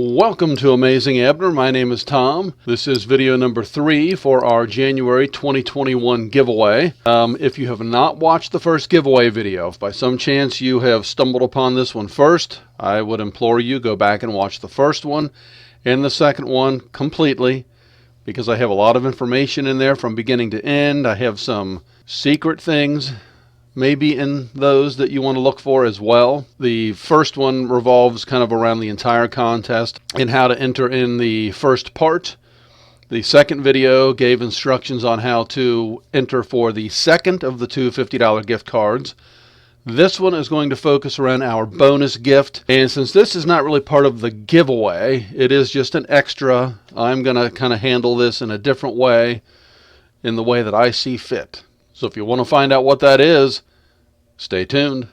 Welcome to Amazing Abner. My name is Tom. This is video number 3 for our January 2021 giveaway. If you have not watched the first giveaway video, if by some chance you have stumbled upon this one first, I would implore you go back and watch the first one and the second one completely, because I have a lot of information in there from beginning to end. I have some secret things maybe in those that you want to look for as well. The first one revolves kind of around the entire contest and how to enter in the first part. The second video gave instructions on how to enter for the second of the two $50 gift cards. This one is going to focus around our bonus gift, and since this is not really part of the giveaway, it is just an extra. I'm going to kind of handle this in a different way, in the way that I see fit. So if you want to find out what that is, stay tuned.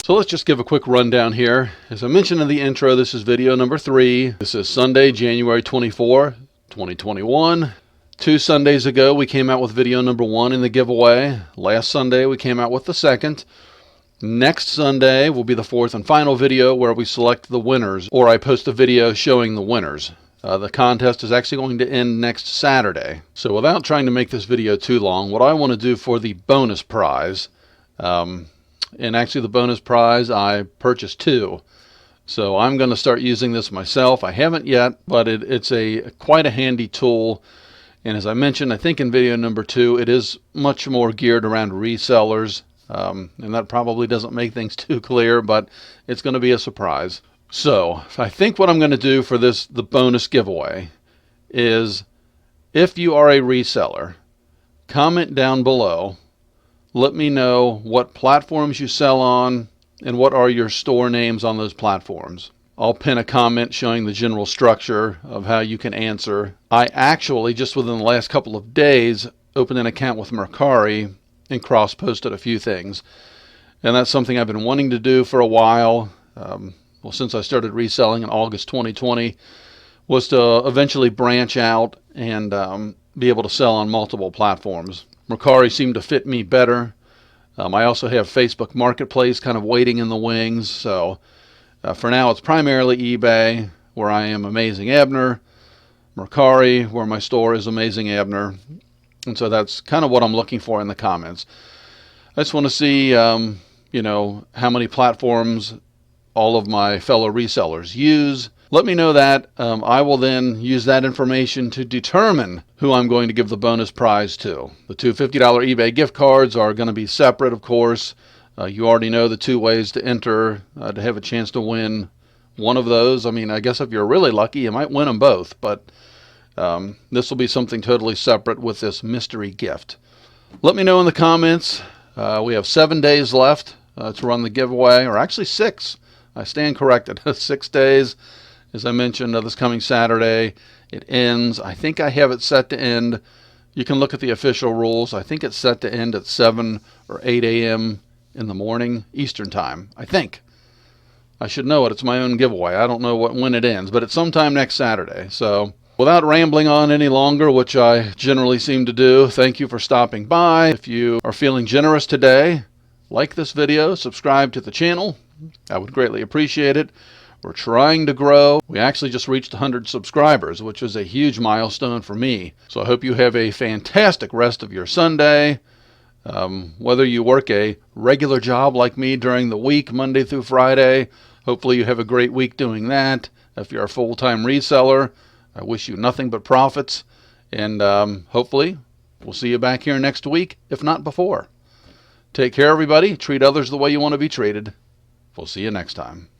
So let's just give a quick rundown here. As I mentioned in the intro, this is video number 3. This is Sunday, January 24, 2021. 2 Sundays ago, we came out with video number 1 in the giveaway. Last Sunday, we came out with the second. Next Sunday will be the 4th and final video where we select the winners, or I post a video showing the winners. The contest is actually going to end next Saturday. So without trying to make this video too long, what I want to do for the bonus prize, and actually the bonus prize I purchased 2. So I'm going to start using this myself. I haven't yet, but it's quite a handy tool. And as I mentioned, I think in video number 2, it is much more geared around resellers. And that probably doesn't make things too clear, but it's going to be a surprise. So I think what I'm going to do for the bonus giveaway is, if you are a reseller, comment down below. Let me know what platforms you sell on and what are your store names on those platforms. I'll pin a comment showing the general structure of how you can answer. I actually, just within the last couple of days, opened an account with Mercari and cross-posted a few things. And that's something I've been wanting to do for a while. Well, since I started reselling in August 2020, was to eventually branch out and be able to sell on multiple platforms. Mercari seemed to fit me better. I also have Facebook Marketplace kind of waiting in the wings. So for now, it's primarily eBay, where I am Amazing Abner, Mercari, where my store is Amazing Abner. And so that's kind of what I'm looking for in the comments. I just want to see, how many platforms all of my fellow resellers use. Let me know that. I will then use that information to determine who I'm going to give the bonus prize to. The two $50 eBay gift cards are going to be separate, of course. You already know the 2 ways to enter to have a chance to win one of those. I mean, I guess if you're really lucky, you might win them both, but this will be something totally separate with this mystery gift. Let me know in the comments. We have 7 days left to run the giveaway, or actually 6. I stand corrected. 6 days. As I mentioned, this coming Saturday, it ends. I think I have it set to end. You can look at the official rules. I think it's set to end at 7 or 8 a.m. in the morning, Eastern time, I think. I should know it. It's my own giveaway. I don't know when it ends, but it's sometime next Saturday. So without rambling on any longer, which I generally seem to do, thank you for stopping by. If you are feeling generous today, like this video, subscribe to the channel. I would greatly appreciate it. We're trying to grow. We actually just reached 100 subscribers, which is a huge milestone for me. So I hope you have a fantastic rest of your Sunday. Whether you work a regular job like me during the week, Monday through Friday, hopefully you have a great week doing that. If you're a full-time reseller, I wish you nothing but profits. And hopefully we'll see you back here next week, if not before. Take care, everybody. Treat others the way you want to be treated. We'll see you next time.